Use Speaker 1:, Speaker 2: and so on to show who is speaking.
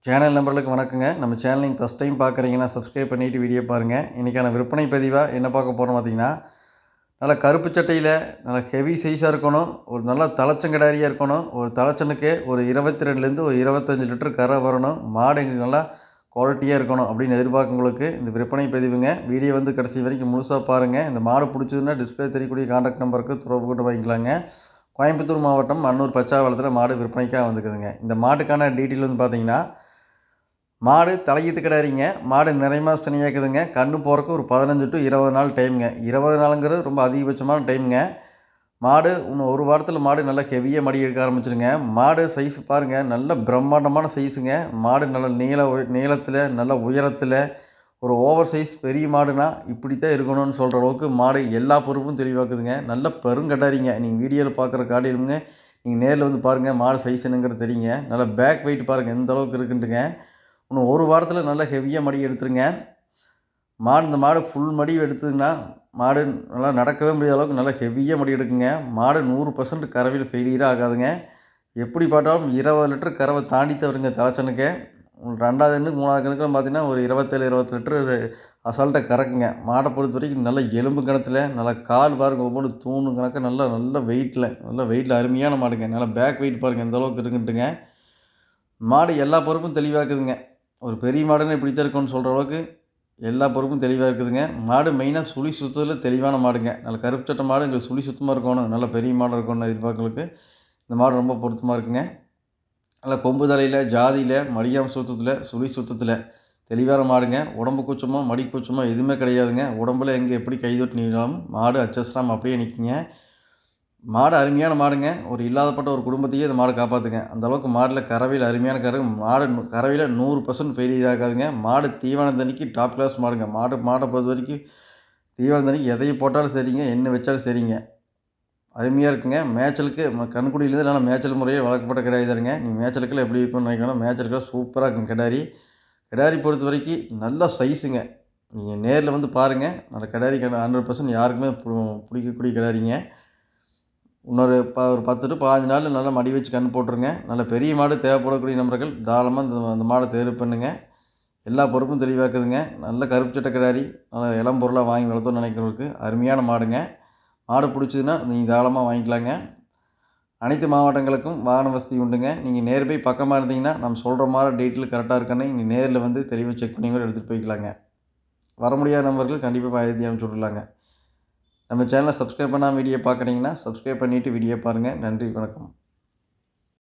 Speaker 1: Channel நம்பர்களுக்கு வணக்கங்க. நம்ம channel நீங்கள் ஃபஸ்ட் டைம் பார்க்குறீங்கன்னா சப்ஸ்கிரைப் பண்ணிவிட்டு வீடியோ பாருங்கள். இன்றைக்கான விற்பனை பதிவாக என்ன பார்க்க போகிறோம் பார்த்தீங்கன்னா, நல்லா கருப்பு சட்டையில் நல்லா ஹெவி சைஸாக இருக்கணும், ஒரு நல்ல தலைச்சங்கடாரியாக இருக்கணும். ஒரு தலைச்சனுக்கே ஒரு 22லேருந்து ஒரு 25 லிட்டர் கரை வரணும். மாடு எங்களுக்கு நல்லா குவாலிட்டியாக இருக்கணும் அப்படின்னு எதிர்பார்க்கவங்களுக்கு இந்த விற்பனை பதிவுங்க. வீடியோ வந்து கடைசி வரைக்கும் முழுசாக பாருங்கள். இந்த மாடு பிடிச்சதுன்னா டிஸ்பிளே தெரியக்கூடிய கான்டாக்ட் நம்பருக்கு தொடர்பு கொண்டு வாங்கிக்கலாங்க. கோயம்புத்தூர் மாவட்டம் அன்னூர் பச்சாவளத்தில் மாடு விற்பனைக்காக வந்துக்குதுங்க. இந்த மாட்டுக்கான டீட்டெயில் வந்து பார்த்தீங்கன்னா, மாடு தலையீத்து கிடாரிங்க. மாடு நிறையமா சினையாக்குதுங்க. கன்று போகிறக்கு ஒரு 15 டு 20 நாள் டைமுங்க. 20 நாளுங்கிறது ரொம்ப அதிகபட்சமான டைமுங்க. மாடு இன்னும் ஒரு வாரத்தில் மாடு நல்லா ஹெவியாக மடி எடுக்க ஆரம்பிச்சிருங்க. மாடு சைஸ் பாருங்கள், நல்ல பிரம்மாண்டமான சைஸுங்க. மாடு நல்ல நீளத்தில் நல்ல உயரத்தில் ஒரு ஓவர் சைஸ் பெரிய மாடுனா இப்படி தான் இருக்கணும்னு சொல்கிற அளவுக்கு மாடு எல்லா பொறுப்பும் தெளிவாக்குதுங்க. நல்ல பெருங்கடாரிங்க. நீங்கள் வீடியோவில் பார்க்குற காட்டிலுமே நீங்கள் நேரில் வந்து பாருங்கள், மாடு சைஸ் என்னங்கிறது தெரியுங்க. நல்லா பேக் வெயிட் பாருங்கள் எந்த அளவுக்கு இருக்குன்ட்டுங்க. இன்னும் ஒரு வாரத்தில் நல்லா ஹெவியாக மடி எடுத்துருங்க. இந்த மாடு ஃபுல் மடி எடுத்ததுன்னா மாடு நல்லா நடக்கவே முடியாத அளவுக்கு நல்லா ஹெவியாக மடி எடுக்குங்க. மாடு 100% கறவையில் ஃபெயிலியரே ஆகாதுங்க. எப்படி பார்த்தாலும் 20 லிட்டர் கறவை தாண்டி தருங்க தலைச்சனுக்கு. 2வது கண்ணுக்கு 3வது கண்ணுக்குலாம் பார்த்தீங்கன்னா ஒரு 27, 28 லிட்டரு அசால்ட்டாக கறக்குங்க. மாடை பொறுத்த வரைக்கும் நல்ல எலும்பு கணத்தில் நல்லா கால் பாருங்கள், ஒவ்வொரு தூணு கணக்காக நல்ல வெயிட்டில் அருமையான மாடுங்க. நல்லா பேக் வெயிட் பாருங்கள் எந்த அளவுக்கு இருக்குன்ட்டுங்க. மாடு எல்லா பொறுப்பும் தெளிவாக இருக்குதுங்க. ஒரு பெரிய மாடுன்னு இப்படி தான் இருக்கும்னு சொல்கிற அளவுக்கு எல்லா பொறுப்பும் தெளிவாக இருக்குதுங்க. மாடு மெயினாக சுழி சுற்றுறதுல தெளிவான மாடுங்க. நல்ல கருப்பு சட்டை மாடு எங்களுக்கு சுழி சுத்தமாக இருக்கணும், நல்ல பெரிய மாடு இருக்கணும்னு எதிர்பார்க்கறதுக்கு இந்த மாடு ரொம்ப பொருத்தமாக இருக்குங்க. நல்லா கொம்பு தலையில், ஜாதியில், மடியாம் சுத்தத்தில், சுழி சுத்தத்தில் தெளிவான மாடுங்க. உடம்பு கூச்சமோ மடி கூச்சமோ எதுவுமே கிடையாதுங்க. உடம்புல எங்கே எப்படி கை தொட்டு நின்னாலும் மாடு அட்ஜஸ்டாமல் அப்படியே நிற்குங்க. மாடு அருமையான மாடுங்க. ஒரு இல்லாதப்பட்ட ஒரு குடும்பத்தையே இந்த மாடு காப்பாற்றுங்க. அந்தளவுக்கு மாடில் கறவையில் அருமையான மாடு கறவையில் 100% ஃபெயிலியர் ஆகாதுங்க. மாடு தீவனம் தண்ணிக்கு டாப் கிளாஸ் மாடுங்க. மாடை பொறுத்த வரைக்கும் தீவனம் தண்ணிக்கு எதை போட்டாலும் சரிங்க, என்ன வச்சாலும் சரிங்க. அருமையாக இருக்குங்க. மேய்ச்சலுக்கு கண்ணுக்குடியிலேருந்து நல்லா மேய்ச்சல் முறையே வளர்க்கப்பட்ட கிடாரி தானுங்க. நீங்கள் மேய்ச்சலுக்கெல்லாம் எப்படி இருக்குன்னு நினைக்கணும், மேய்ச்சலுக்கெல்லாம் சூப்பராக இருக்குங்க கிடாரி. கிடாரி பொறுத்த வரைக்கும் நல்ல சைஸுங்க. நீங்கள் நேரில் வந்து பாருங்கள். அந்த கிடாரி 100% யாருக்குமே பிடிக்கக்கூடிய கிடாரிங்க. ஒரு 10 டு 15 நாள் நல்லா மடி வச்சு கன்று போட்டுருங்க. நல்ல பெரிய மாடு தேவைப்படக்கூடிய நபர்கள் தாராளமாக அந்த மாடை தேர்வு பண்ணுங்கள். எல்லா பொறுப்பும் தெளிவாக்குதுங்க. நல்ல கருப்பு சட்டை கிடாரி, நல்லா இளம் பொருளாக வாங்கி வளர்த்தோன்னு நினைக்கிறவங்களுக்கு அருமையான மாடுங்க. மாடு பிடிச்சதுன்னா நீங்கள் தாராளமாக வாங்கிக்கலாங்க. அனைத்து மாவட்டங்களுக்கும் வாகன வசதி உண்டுங்க. நீங்கள் நேர் போய் பக்கமாக இருந்தீங்கன்னா நம்ம சொல்கிற மாதிரி டீட்டெயில் கரெக்டாக இருக்கான்னு நீங்கள் நேரில் வந்து தெளிவாக செக் பண்ணி கூட எடுத்துகிட்டு போய்க்கலாங்க. வர முடியாத நபர்கள் கண்டிப்பாக எழுதி அனுப்பிச்சி விட்றலாங்க. நம்ம சேனலை சப்ஸ்கிரைப் பண்ணாமல் வீடியோ பார்க்குறீங்கன்னா சப்ஸ்கிரைப் பண்ணிவிட்டு வீடியோ பாருங்கள். நன்றி, வணக்கம்.